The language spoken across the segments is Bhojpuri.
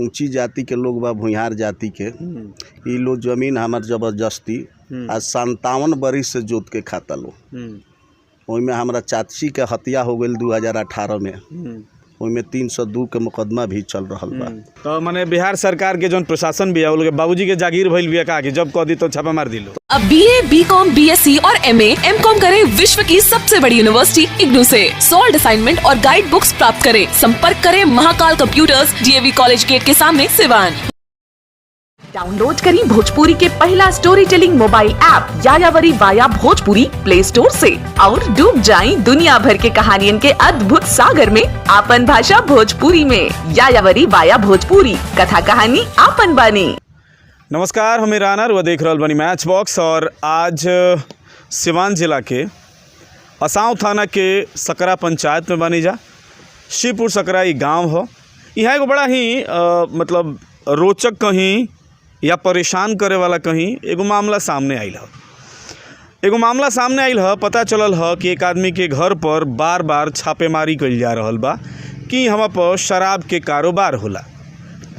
ऊंची जाति के लोग बा, भूमिहार जाति के। ई लोग जमीन हमार जबरदस्ती आज 57 बरिस से जोत के खाता लो। ओइमे हमारा चाची के हत्या हो गई 2018 में। ओइमे 302 के मुकदमा भी चल रहा बा। तो माने बिहार सरकार के जौन प्रशासन भी है वो लोग बाबूजी के जागीर भइल बिया का कि जब कह दी तो छापा मार दिलो। अब BA, BCom, BSc और MA, MCom करें विश्व की सबसे बड़ी यूनिवर्सिटी इग्नू से। सॉल्ड असाइनमेंट और गाइड बुक्स प्राप्त करें। संपर्क करें Mahakal computers, DAV college gate के सामने, सिवान। डाउनलोड करें भोजपुरी के पहला storytelling mobile app Yayavari via Bhojpuri play store से और डूब जाएं दुनिया भर के कहानियन के अद्भुत सागर में आपन भाषा भोजपुरी में। यायावरी वाया भोजपुरी, कथा कहानी आपन बानी। नमस्कार, हम राना रुआ देख रहल बानी मैच बॉक्स। और आज सिवान जिला के असांव थाना के सकरा पंचायत में बानी जा। शिवपुर सकरा ई गाँव हो। यहाँ एगो बड़ा ही मतलब रोचक कहीं या परेशान करे वाला कहीं एगो मामला सामने आइल ह। पता चलल ह कि एक आदमी के घर पर बार बार छापेमारी कइल जा रहल बा कि वहाँ पर शराब के कारोबार होला।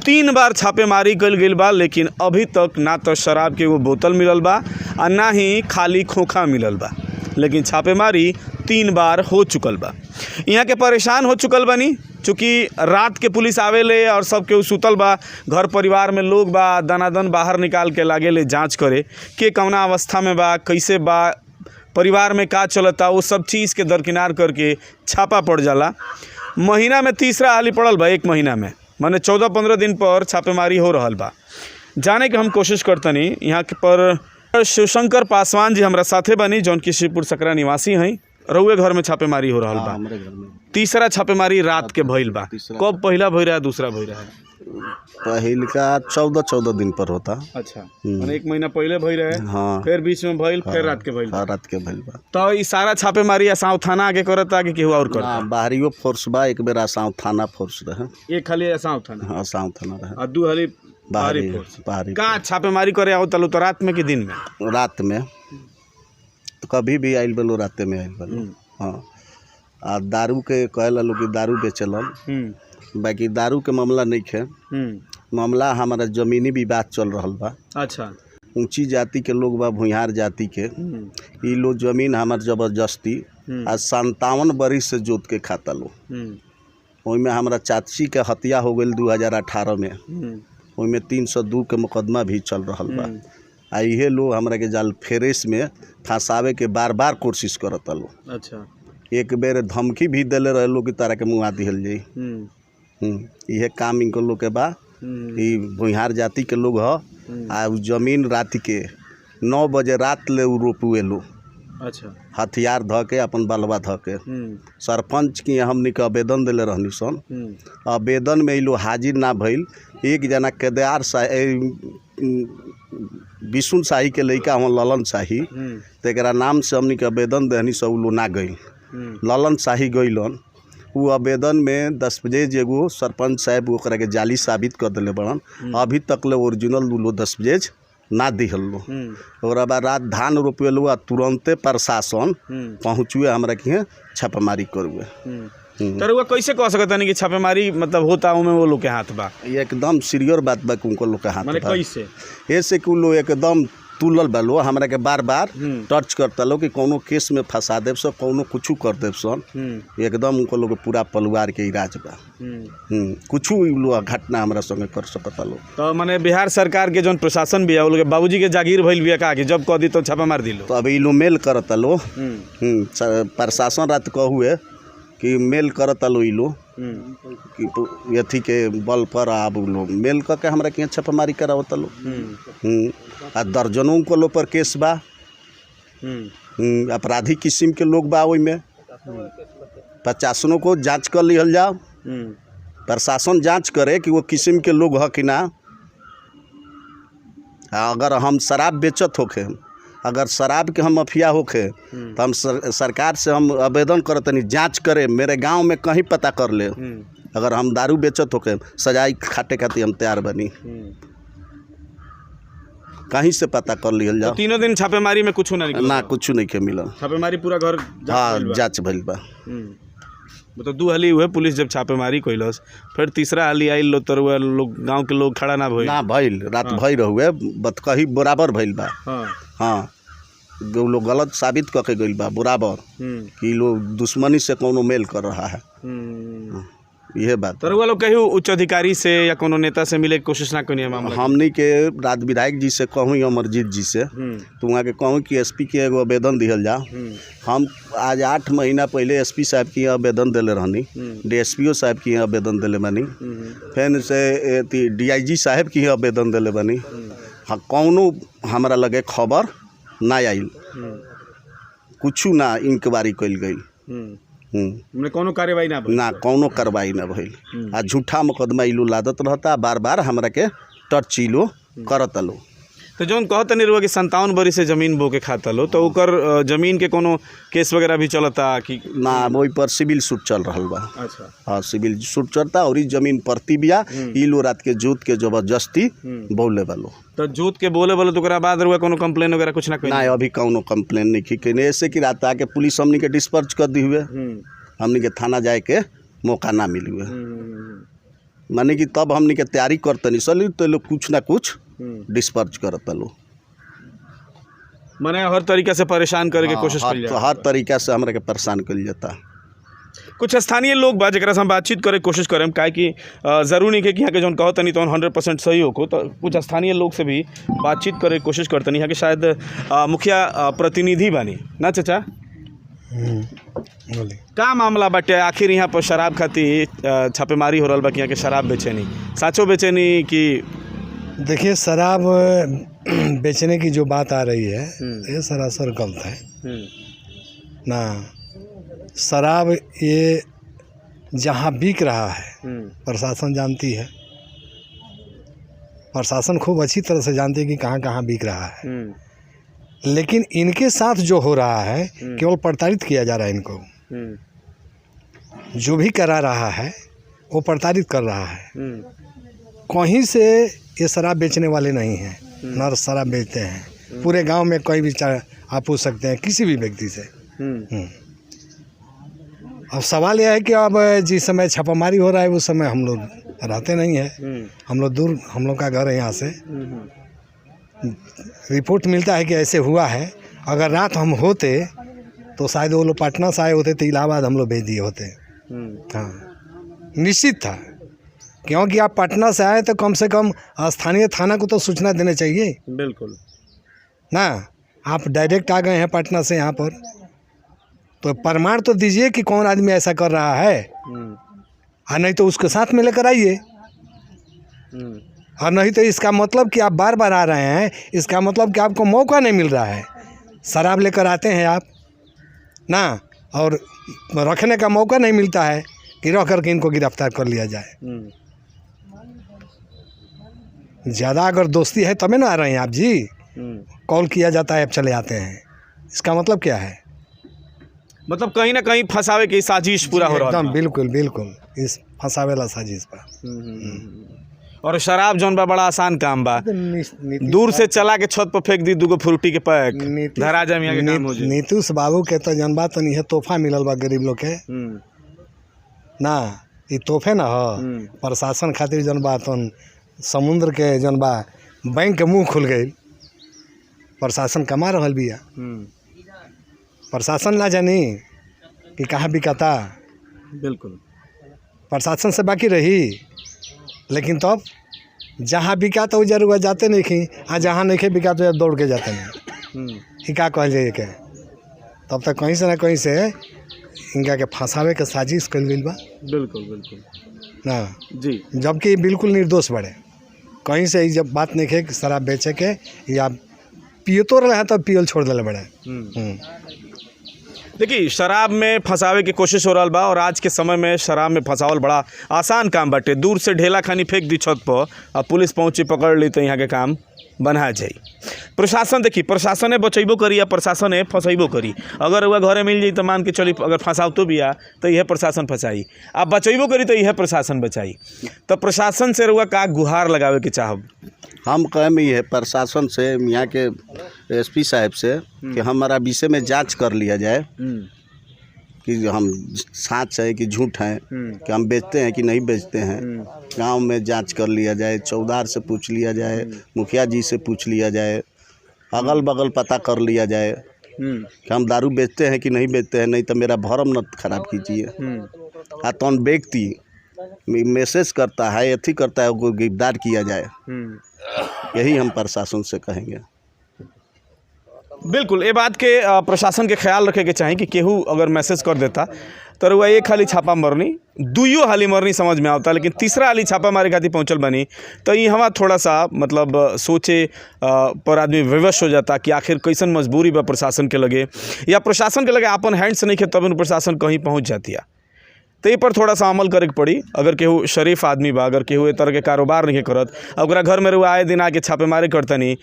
3 बार छापेमारी कइल गइल बा, लेकिन अभी तक ना तो शराब के एगो बोतल मिलल बा और ना ही खाली खोखा मिलल बा, लेकिन छापेमारी 3 बार हो चुकल बा। यहाँ के परेशान हो चुकल बानी, चूँकि रात के पुलिस आवेले और सब केहू सुतल बा, घर परिवार में लोग बा, दनादन बाहर निकाल के लागेले जांच करे के कौना अवस्था में बा, कैसे बा, परिवार में का चलता, वो सब चीज़ के दरकिनार करके छापा पड़ जाला। महीना में तीसरा हाली पड़ल बा, 1 महीना में माने 14-15 दिन पर छापेमारी हो रहल बा। जाने के हम कोशिश करतनी यहाँ के पर शिवशंकर पासवान जी हमारा साथे बनी, जौन की शिवपुर सकरा निवासी हैं। रउए घर में छापेमारी हो रहल बा। तीसरा छापेमारी रात के भइल बा। कब पहला भइल रहा, दूसरा भइल रहा? पहिल का 14 दिन पर होता। अच्छा, माने 1 महीना पहले भइल रहे। हाँ। फिर बीच में भइल, फिर रात के भइल। हाँ, रात के भइल बा। तो ई सारा छापेमारी असांव थाना आगे करता कि केहू और करता? बाहरियो फोर्स बा, एक बेर असांव थाना फोर्स रहे। एक खाली असांव थाना? हाँ, असांव थाना रहे। और 2 हाली बाहरी फोर्स। कहाँ छापेमारी करे आओ तलो, तो रात में कि दिन में? रात में। तो कभी भी आइल बलो, राते में आइल बलो। हाँ। आ दारू के कहला लोग कि दारू बेचलन, बाकी दारू के मामला नहीं है। मामला हमारा जमीनी विवाद चल रहल बा। अच्छा। ऊंची जाति के लोग बा, भूमिहार जाति के। ई लोग जमीन हमार जबरदस्ती आज 57 बरिस से जोत के खाता लो। ओइमे हमारा चाची के हत्या हो गई 2018 में। ओइमे 302 के मुकदमा भी चल रहल बा। आ इहे लोग हमरा के जाल फेरेस में फंसावे के बार बार कोशिश करता लो। अच्छा। एक बेर धमकी भी दिले रहे लोग कि तारा के मुँह दिहल जाई। इहे काम इनको लोग के बा। ई भूमिहार जाति के लोग ह। आ जमीन रात के 9 बजे रात ले रोपुए लो। अच्छा। हथियार ध के अपन बलवा ध के सरपंच की हमनी के आवेदन दिले रहनी सन। आवेदन में लोग हाजिर ना भइल। एक जना केदार विष्णु शाही के लड़का हम ललन शाही, तेकरा नाम से हमनी के आवेदन देहनी सब लोग ना गई। ललन शाही गइलन। वो आवेदन में 10 बजे एगो सरपंच साहब ओकरा के जाली साबित कर दिले बड़न। अभी तक ले ओरिजिनल लो 10 बजे ना दिहल लो। और बाद रात धान रोपे लो, तुरंते प्रशासन पहुँचुए हमरा के छापेमारी करुए। तरुआ कैसे कह सकता नहीं कि छापेमारी मतलब होता उनमें वो लोग के हाथ बा? एकदम सीरियर बात बा कि उनको लोग के हाथ बा। कैसे? ऐसे कि लोग एकदम तुलल बा लो, हमरा के बार बार टच करता लो कि कोनो केस में फंसा देव सन, कोनो कुछ कर देव सन। एकदम उनको लोग पूरा परिवार के इराज बा। कुछ लोग घटना हमरा संगे कर सकता लो। तो माने बिहार सरकार के जौन प्रशासन भी है वो लोग बाबूजी के जागीर भइल बिया का कि जब कह दी तो छापा मार दिलो? तो अभी लोग मेल करता लो। प्रशासन रात कहूए कि मेल करता लो। लो कि अथी के बल पर आब लोग मेल करके हमरा के छापेमारी करावता लो। आ दर्जनों को लो पर केस बा। अपराधी किस्म के लोग बा। ओइमे 50 को जांच कर लिहल जाओ। प्रशासन जांच करे कि वो किस्म के लोग ह कि ना। अगर हम शराब बेचत होखे, अगर शराब के हम माफिया होखे तो हम सरकार से हम आवेदन करतनी जांच करे, मेरे गांव में कहीं पता कर ले। अगर हम दारू बेचत होके सजाई खाटे खातिर हम तैयार बनी। कहीं से पता कर लिहल जाओ। 3 दिन छापेमारी में कुछ ना कुछ नहीं के मिलल। छापेमारी पूरा घर हाँ जांच भइल बा। मतलब 2 हाली हुए पुलिस जब छापेमारी कैलस, फिर तीसरा हाली आइल लो तो लोग गांव के लोग खड़ा ना भइल ना भइल, रात भर रहुए बतकही बराबर भइल बा। हाँ जो लोग गलत साबित करके गइल बा बराबर कि लोग दुश्मनी से कोनो मेल कर रहा है। यह बात तो लोग कहीं उच्च अधिकारी से या कोनो नेता से मिले की कोशिश ना करिए मामला? हमनी के राज विधायक जी से कहूँ, अमरजीत जी से, तो वहाँ के कहूँ कि एसपी के एगो आवेदन दिहल जा। हम आज 8 महीना पहले एसपी साहब की आवेदन दिले रहनी, डीएसपीओ साहब की आवेदन दिले बनी, फिर से डीआईजी साहब की आवेदन दिले बनी। हाँ कौनो हमारा लगे खबर ना आइल, कुछ ना इंक्वायरी कल गई, कोनो कार्रवाई ना कोनो कार्रवाई ना भइल। आ झूठा मुकदमा इलो लादत रहता, बार बार हमरा के टच इलो करत लो। तो जौन कहत नहीं रहुआ कि 57 बरी से जमीन बो के खाता लो, तो ओकर जमीन के कोनो केस वगैरह भी चलता कि ना? वही पर सिविल सूट चल रहा बा। अच्छा हाँ सिविल सूट चलता और इस जमीन परती बिया इलो रात के जोत के जबरदस्ती बोले वालो। तो जोत के बोले वालो तो ओकरा बाद रहुआ कोनो कंप्लेन वगैरह कुछ ना? ना अभी कोनो कंप्लेन नहीं की कहीं, ऐसे कि रात आके पुलिस हमनी के डिस्पर्च कर दी हुए, हमनी के थाना जाए के मौका ना मिली हुए। माने कि तब हमनी के तैयारी करतनी सली तो लोग कुछ ना कुछ डिस्पर्च करता लो, माने हर तरीका से परेशान करे के कोशिश कर तो हर तरीका से हमरा के परेशान कर जाता। कुछ स्थानीय लोग बा जरा से हम बातचीत करे कोशिश करें, काहे कि जरूर नहीं है कि यहाँ के जौन कहत नहीं तो 100% सही हो को, तो कुछ स्थानीय लोग से भी बातचीत करे कोशिश करते नहीं यहाँ के शायद मुखिया प्रतिनिधि बानी ना चाचा? का मामला बाटे आखिर यहाँ पर शराब खातिर छापेमारी हो रहा बा कि यहाँ के शराब बेचे नहीं, साचो बेचे नहीं कि? देखिए शराब बेचने की जो बात आ रही है ये सरासर गलत है ना। शराब ये जहाँ बिक रहा है प्रशासन जानती है, प्रशासन खूब अच्छी तरह से जानती है कि कहाँ कहाँ बिक रहा है, लेकिन इनके साथ जो हो रहा है केवल प्रताड़ित किया जा रहा है इनको। जो भी करा रहा है वो प्रताड़ित कर रहा है। कहीं से ये शराब बेचने वाले नहीं हैं, न शराब बेचते हैं। पूरे गांव में कोई भी आप पूछ सकते हैं किसी भी व्यक्ति से। अब सवाल यह है कि अब जिस समय छापामारी हो रहा है उस समय हम लोग रहते नहीं हैं, हम लोग दूर, हम लोग का घर है यहाँ से। रिपोर्ट मिलता है कि ऐसे हुआ है। अगर रात हम होते तो शायद वो लोग पटना से आए होते तो इलाहाबाद हम लोग भेज दिए होते। हाँ निश्चित था, क्योंकि आप पटना से आए तो कम से कम स्थानीय थाना को तो सूचना देना चाहिए। बिल्कुल ना, आप डायरेक्ट आ गए हैं पटना से यहाँ पर, तो प्रमाण तो दीजिए कि कौन आदमी ऐसा कर रहा है, और नहीं तो उसके साथ में लेकर आइए। और नहीं तो इसका मतलब कि आप बार बार आ रहे हैं, इसका मतलब कि आपको मौका नहीं मिल रहा है। शराब लेकर आते हैं आप ना, और रखने का मौका नहीं मिलता है कि रख करके इनको गिरफ्तार कर लिया जाए। ज़्यादा अगर दोस्ती है तभी ना आ रहे हैं आप जी। कॉल किया जाता है, आप चले आते हैं, इसका मतलब क्या है? मतलब कहीं ना कहीं फंसावे की साजिश पूरा हो रहा है। एकदम बिल्कुल बिल्कुल, इस फंसावेला साजिश पर। और शराब जौन बा बड़ा आसान काम बा, दूर से चला के छत पर फेंक दी दूगो फ्रूटी के पैक, धरा जमिया के काम हो जाए। नीतीश बाबू के तो जनबा तो नहीं है, तोहफा मिलल बा गरीब लोग के ना, ये तोहफे ना हो। प्रशासन खातिर जनबा तो समुद्र के जनबा बैंक के मुंह खुल गई, प्रशासन कमा रहल बिया। प्रशासन ना जानी कि कहाँ बिकाता, बिल्कुल प्रशासन से बाकी रही। लेकिन तब जहाँ बिका तो जरूर जाते नहीं खी, हाँ जहाँ नहीं बिका तो दौड़ के जाते नहीं। ही क्या कहल जाए के, तब तक कहीं से ना कहीं से इनका के फंसावे के साजिश कल गई बा। बिल्कुल बिल्कुल ना जी, जबकि बिल्कुल निर्दोष बड़े। कहीं से जब बात नहीं है कि शराब बेचे के या पिए तो रहे हैं तब पियल छोड़ दिले बड़े। देखिए शराब में फंसावे की कोशिश हो रहा बा, और आज के समय में शराब में फंसावल बड़ा आसान काम बाटे। दूर से ढेला खानी फेंक दी छत पर, अब पुलिस पहुंची पकड़ ली तो यहाँ के काम बना जाई। प्रशासन देखी, प्रशासने बचैबो करी या प्रशासने फंसैबो करी। अगर वह घरे मिल जाई तो मान के चली, अगर फंसाव तो भी आ तो यह प्रशासन फंसाई, आप बचैबो करी तो यह प्रशासन बचाई। तो प्रशासन से रुआ का गुहार लगावे के चाहब? हम कहें ये प्रशासन से, यहाँ के एसपी साहब से कि हमारा विषय में जांच कर लिया जाए कि हम सच है कि झूठ है, कि हम बेचते हैं कि नहीं बेचते हैं। गांव में जांच कर लिया जाए, चौकीदार से पूछ लिया जाए, मुखिया जी से पूछ लिया जाए, अगल बगल पता कर लिया जाए कि हम दारू बेचते हैं कि नहीं बेचते हैं, नहीं तो मेरा भरम न खराब कीजिए। तो व्यक्ति मैसेज करता है, एथी करता है, उसको गिरफ्तार किया जाए। यही हम प्रशासन से कहेंगे। बिल्कुल ये बात के प्रशासन के ख्याल रखे के चाहिए कि केहू अगर मैसेज कर देता तो रुआ एक हाली छापा मरनी, दुइयो हाली मरनी समझ में आता, लेकिन तीसरा हाली छापा मारे खातिर पहुँचल बनी तो ये हमारा थोड़ा सा मतलब सोचे पर आदमी विवश हो जाता कि आखिर कैसन मजबूरी बा प्रशासन के लगे, या प्रशासन के लगे अपन हैंड्स नहीं खे तब प्रशासन कहीं पहुँच जाती है। तो ये पर थोड़ा सा अमल करे के पड़ी। अगर केहू शरीफ आदमी बा, अगर केहू ए तरह के कारोबार नहीं करत, ओकरा घर में रुआ आए दिन आके छापेमारी करतनी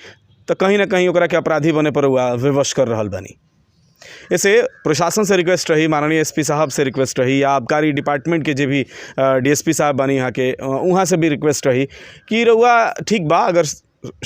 तो कहीं ना कहीं ओकरा के अपराधी बने पर हुआ विवश कर रहल बनी। ऐसे प्रशासन से रिक्वेस्ट रही, माननीय एसपी साहब से रिक्वेस्ट रही, या आबकारी डिपार्टमेंट के जो भी डीएसपी साहब बनी यहाँ के वहाँ से भी रिक्वेस्ट रही कि रउआ ठीक बा, अगर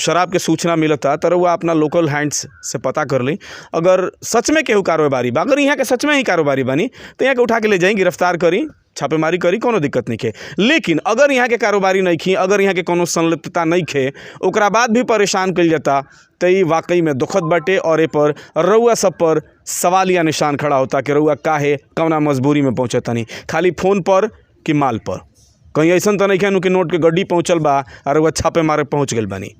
शराब के सूचना मिलता तो रउआ अपना लोकल हैंड्स से पता कर ली। अगर सच में केहू कारोबारी बा, अगर यहाँ के सच में ही कारोबारी बनी तो यहाँ के उठा के ले जाई, गिरफ्तार करी, छापेमारी करी, कोनो दिक्कत नहीं खे। लेकिन अगर यहाँ के कारोबारी नहीं खी, अगर यहाँ के कोनो संलिप्तता नहीं खे, ओकरा बाद भी परेशान कल जाता तो ये वाकई में दुखद बाटे। और ए पर रउआ सब पर सवालिया निशान खड़ा होता कि रउआ काहे कौना मजबूरी में पहुँचता नहीं, खाली फ़ोन पर कि माल पर। कहीं ऐसा तो नहीं खेनू कि नोट के गड्डी पहुँचल बा और रउआ छापे मारे पहुँच गए बनी।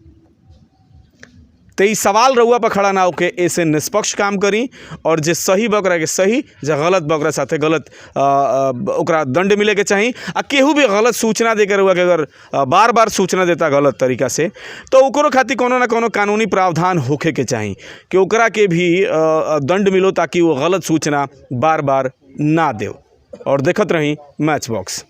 तो ये सवाल रउआ पर खड़ा ना होके ऐसे निष्पक्ष काम करी, और जे सही बकरा के सही, जे गलत बकरा साथे गलत ओकरा दंड मिले के चाहिए। आ केहू भी गलत सूचना दे के रउआ के अगर बार बार सूचना देता गलत तरीका से तो ओकरो खातिर कोनो ना कोनो कानूनी प्रावधान होखे के चाहिए कि ओकरा के भी दंड मिलो, ताकि वो गलत सूचना बार बार ना दे। और देखत रही मैच बॉक्स।